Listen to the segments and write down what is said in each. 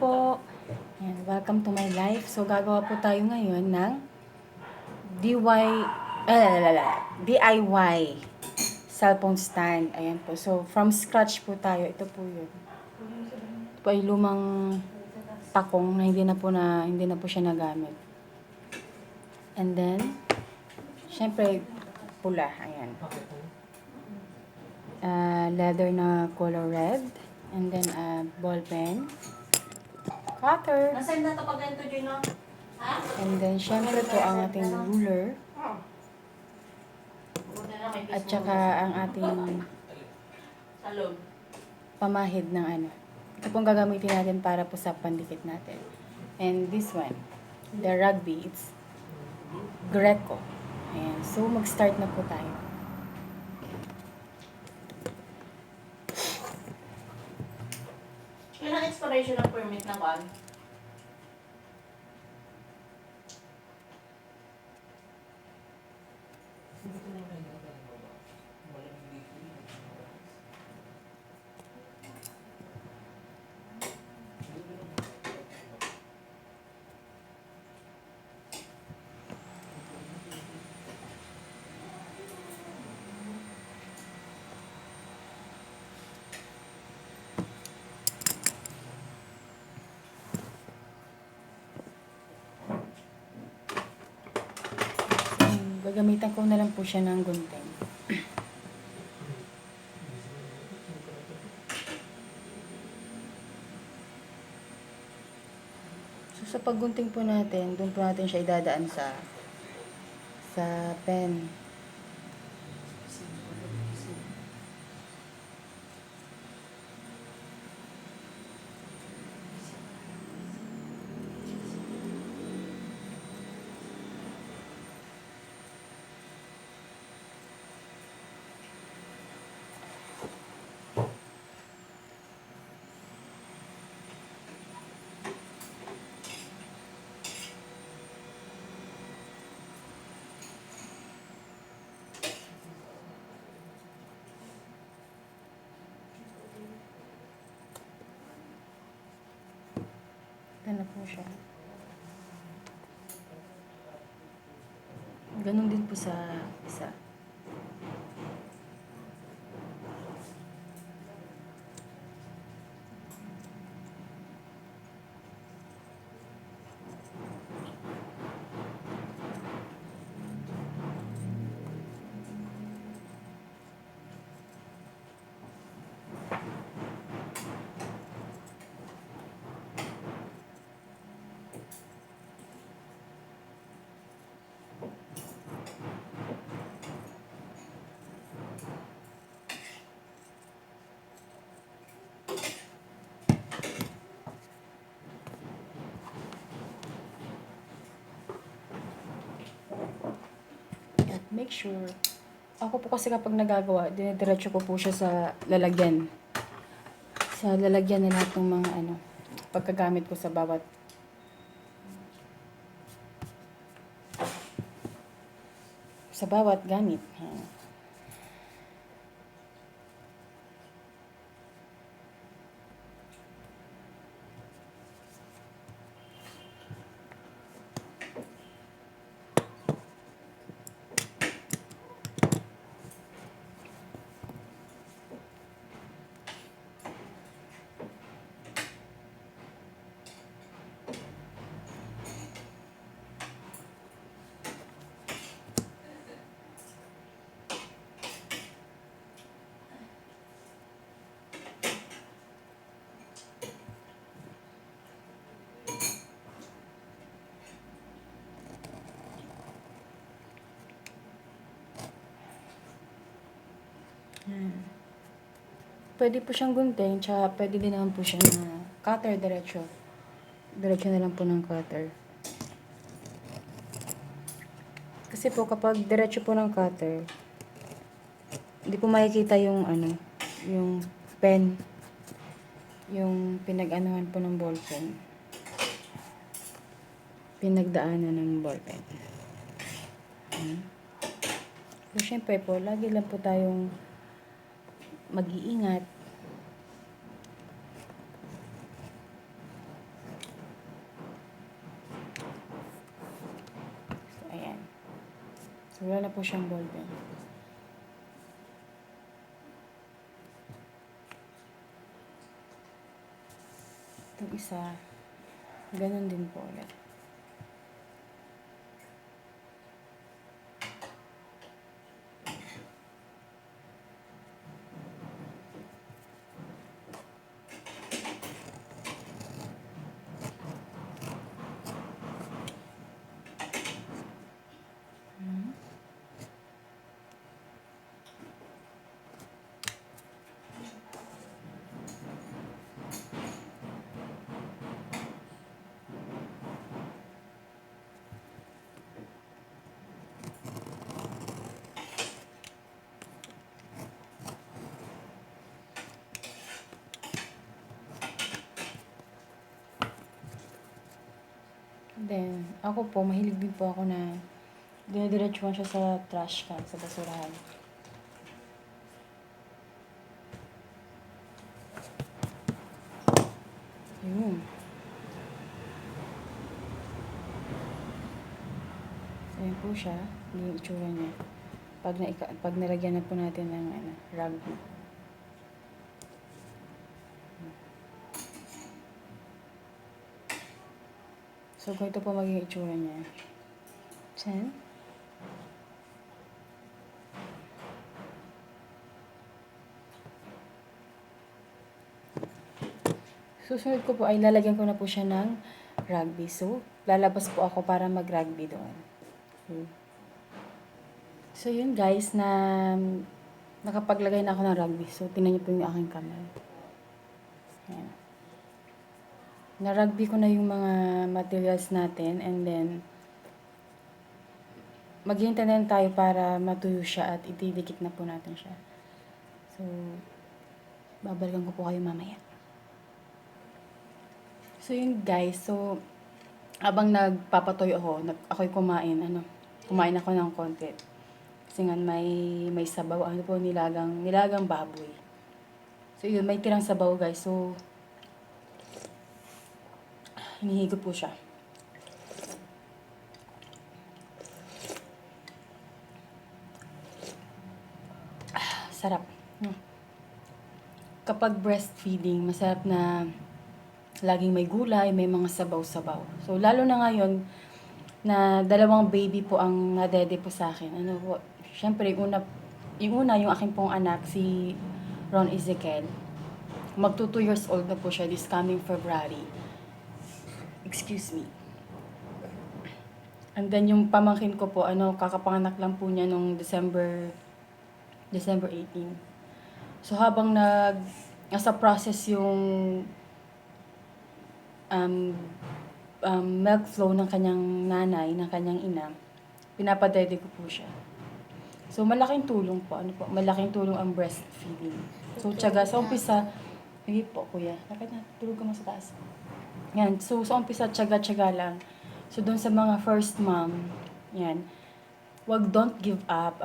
po. Ayan, welcome to my life. So, gagawa po tayo ngayon ng DIY cellphone stand. Ayan po. So, from scratch po tayo. Ito po yun. Ito po ay lumang takong na hindi na po siya nagamit. And then, syempre, pula. Ayan. Leather na color red. And then, ball pen. Cutter. Nasaan na ito pag ganito, Gino? Ha? And then, syempre po ang ating ruler. At saka ang ating Salog. pamahid ng ano. Ito pong gagamitin natin para po sa pandikit natin. And this one, the rugby, it's Greco. Ayan. So, mag-start na po tayo. Kailan expiration ng permit na ba? Gagamitan ko na lang po siya ng gunting. So, sa paggunting po natin, doon po natin siya idadaan sa pen. Ito na po siya. Ganon din po sa isa. At make sure, ako po kasi kapag nagagawa, dinidiretso ko po siya sa lalagyan. Sa lalagyan na lahat ng mga pagkagamit ko sa bawat gamit. Pwede po siyang gunting, tsaka pwede din naman po siya na cutter diretso. Diretso na lang po ng cutter. Kasi po kapag diretso po ng cutter, hindi po makikita yung yung pen, yung pinag-anuhan po ng ballpen. Pinagdaanan ng ballpen. So, syempre po, lagi lang po tayong mag-iingat po siyang ball pen. Itong isa, ganun din po ulit. Then, ako po, mahilig din po ako na dinadiretsuhan siya sa trash can, sa basurahan. Ayun. Ayan po siya, yung itsura niya. Pag nilagyan na po natin ng rug. So, ganito po magiging itsura niya. Sen? Susunod ko po ay lalagyan ko na po siya ng rugby. So, lalabas po ako para mag-rugby doon. Okay. So, yun guys, na nakapaglagay na ako ng rugby. So, tingnan niyo po yung aking kamay. Ayan. Na-rugby ko na yung mga materials natin and then maghihintay na tayo para matuyo siya at itidikit na po natin siya. So, babalikan ko po kayo mamaya. So, yun guys. So, habang nagpapatoy ako, ako'y kumain ako ng konti. Kasi nga may sabaw, nilagang baboy. So, yun, may tirang sabaw guys. So, hinihigop po siya. Sarap. Kapag breastfeeding, masarap na laging may gulay, may mga sabaw-sabaw. So, lalo na ngayon, na 2 baby po ang nadede po sa akin. Siyempre, yung una, yung aking pong anak, si Ron Ezekiel. Magto 2 years old na po siya this coming February. Excuse me. And then, yung pamangkin ko po, kakapanganak lang po niya nung December 18. So, habang nasa process yung milk flow ng kanyang nanay, ng kanyang ina, pinapadede ko po siya. So, malaking tulong po. Malaking tulong ang breastfeeding. So, tiyaga. Sa umpisa, hindi po, kuya. Bakit na? Tulog ka mo sa taas. Yan. So, sa umpisa, tiyaga-tiyaga lang. So, doon sa mga first mom, yan. Don't give up.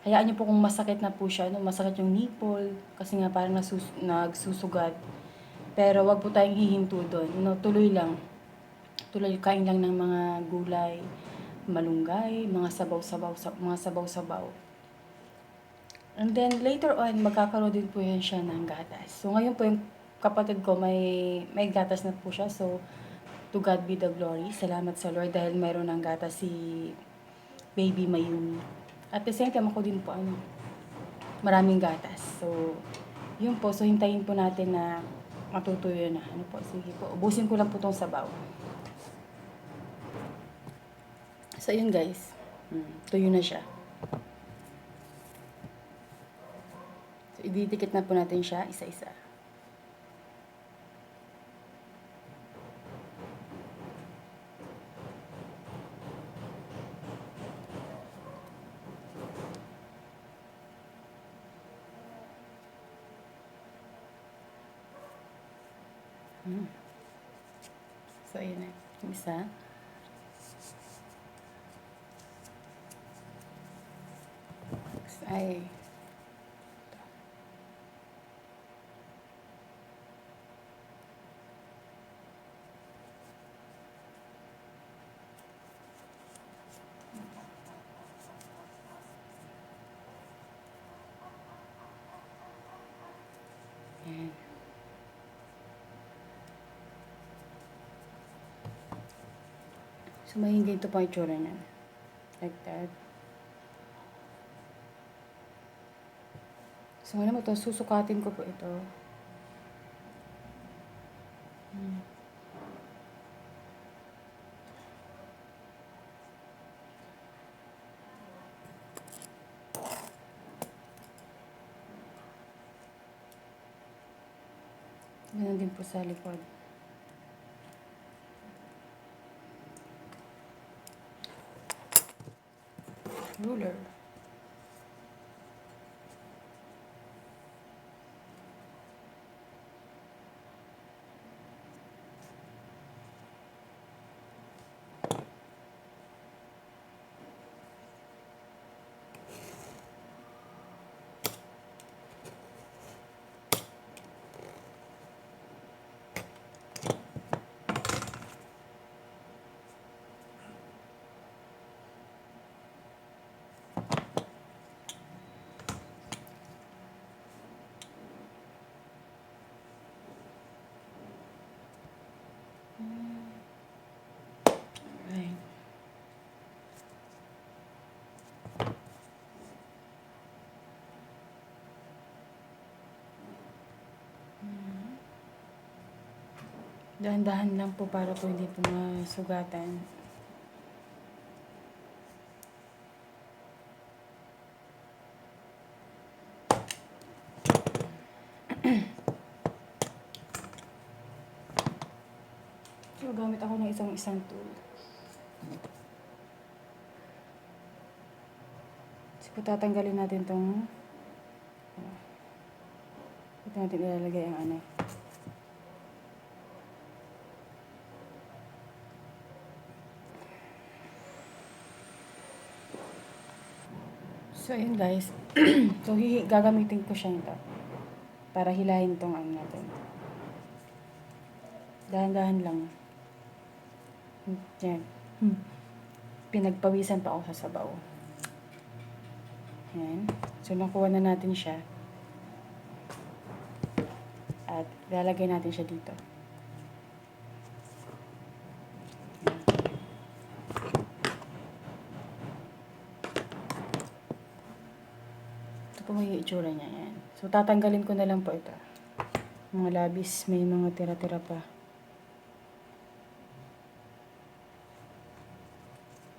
Hayaan niyo po kung masakit na po siya. Masakit yung nipple. Kasi nga parang nagsusugat. Pero wag po tayong hihinto doon. Tuloy lang. Tuloy kain lang ng mga gulay, malunggay, mga sabaw-sabaw. And then later on, magkakaroon din po yan siya ng gatas. So ngayon po yung kapatid ko may gatas na po siya. So to God be the glory. Salamat sa Lord dahil mayroon ng gatas si baby Mayumi. At the same time ako din po maraming gatas. So yun po, so hintayin po natin na matutuyo na. Sige po. Ubusin ko lang po tong sabaw. So, yun guys. Tuyo na siya. So, ididikit na po natin siya isa-isa. So, ayun na. Yung isa. Ay. So, maging ganito po ang itsura niya. Like that. So, ngayon mo ito, susukatin ko po ito. Ganun din po sa likod. Ruler. Ayan. Dahan-dahan lang po para po hindi po masugatan. So, gamit ako ng isang tool. So, tatanggalin natin itong ito natin ilalagay ang ano. So, ayun guys. So, gagamitin ko siya nito. Para hilahin itong ano natin. Dahan-dahan lang. Yan. Pinagpawisan pa ako sa sabaw. Yan. So, nakuha na natin siya. At lalagay natin siya dito. Ito po may itsura niya. Yan. So, tatanggalin ko na lang po ito. Mga labis, may mga tira-tira pa.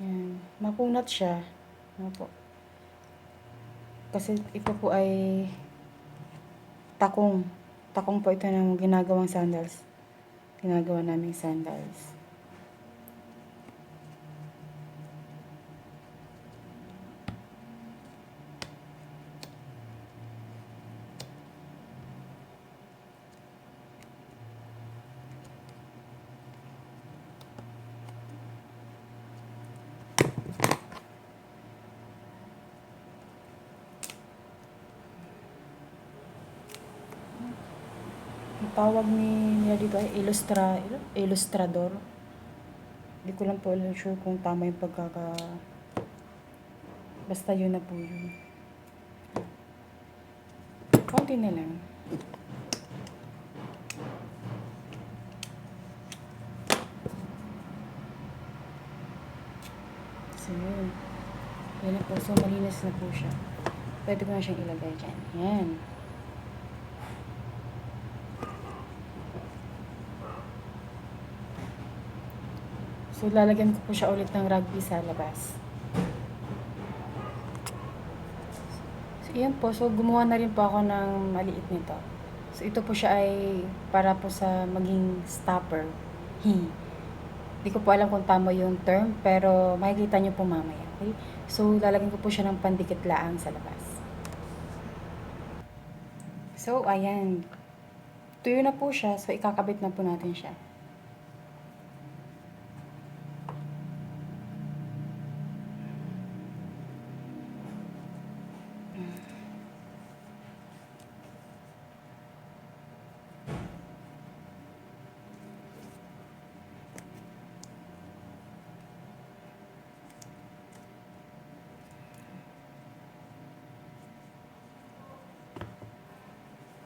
Yan. Makunat siya. Ano po. Kasi ito po ay takong. Takong po ito ng ginagawang sandals. Ginagawa naming sandals. Ang tawag nila dito ay illustrador. Hindi ko lang po sure kung tama yung pagkaka... Basta yun na po yun. Konti na lang. So yun. Yan na po. So malinis na po siya. Pwede ko na siyang ilagay dyan. Yan. So, lalagyan ko po siya ulit ng rugby sa labas. So, yan po. So, gumawa na rin po ako ng maliit nito. So, ito po siya ay para po sa maging stopper. Hindi ko po alam kung tama yung term, pero makikita nyo po mamaya. Okay? So, lalagyan ko po siya ng pandikit laang sa labas. So, ayan. Tuyo na po siya. So, ikakabit na po natin siya.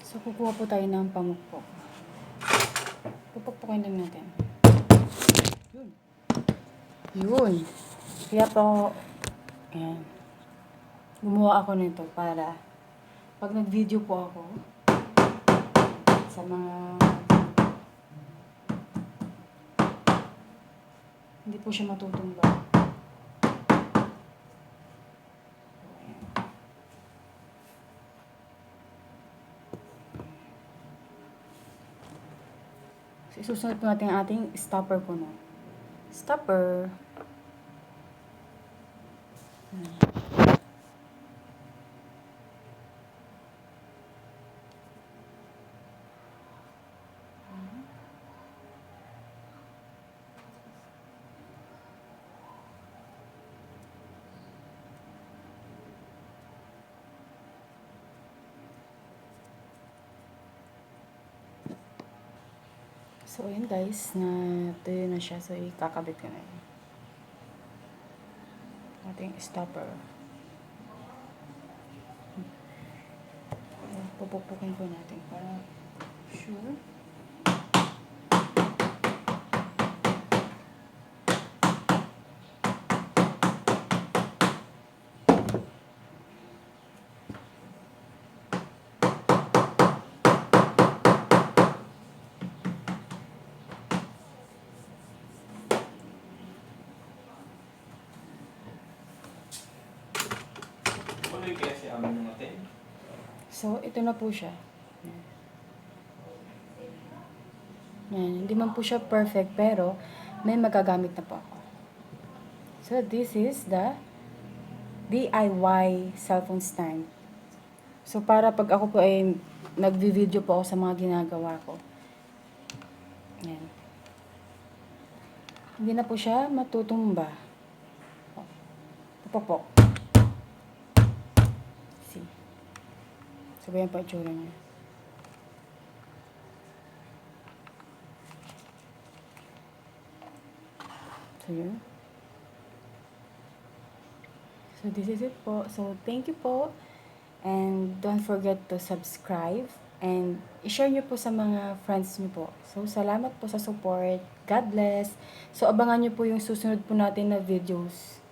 So, kukuha po tayo ng pamukpok. Pupukpukin lang natin. Yun. Yun. Kaya po, ayan, gumawa ako nito para pag nag-video po ako sa mga hindi po siya matutumba. So, isusunod po natin ang ating stopper po na. Stopper. So, ayun guys, na tuyo na siya. So, ikakabit ko na yun. Ating stopper. Pupupukin po natin para sure. Tuloy kaya si amin natin. So, ito na po siya. Yan. Hindi man po siya perfect, pero may magagamit na po ako. So, this is the D.I.Y cellphone stand. So, para pag ako po ay nagvi-video po ako sa mga ginagawa ko. Yan. Hindi na po siya matutumba. Pupok. See. So, ganyan po itsura niya. So, yun. So, this is it po. So, thank you po. And don't forget to subscribe. And i-share nyo po sa mga friends nyo po. So, salamat po sa support. God bless. So, abangan nyo po yung susunod po natin na videos.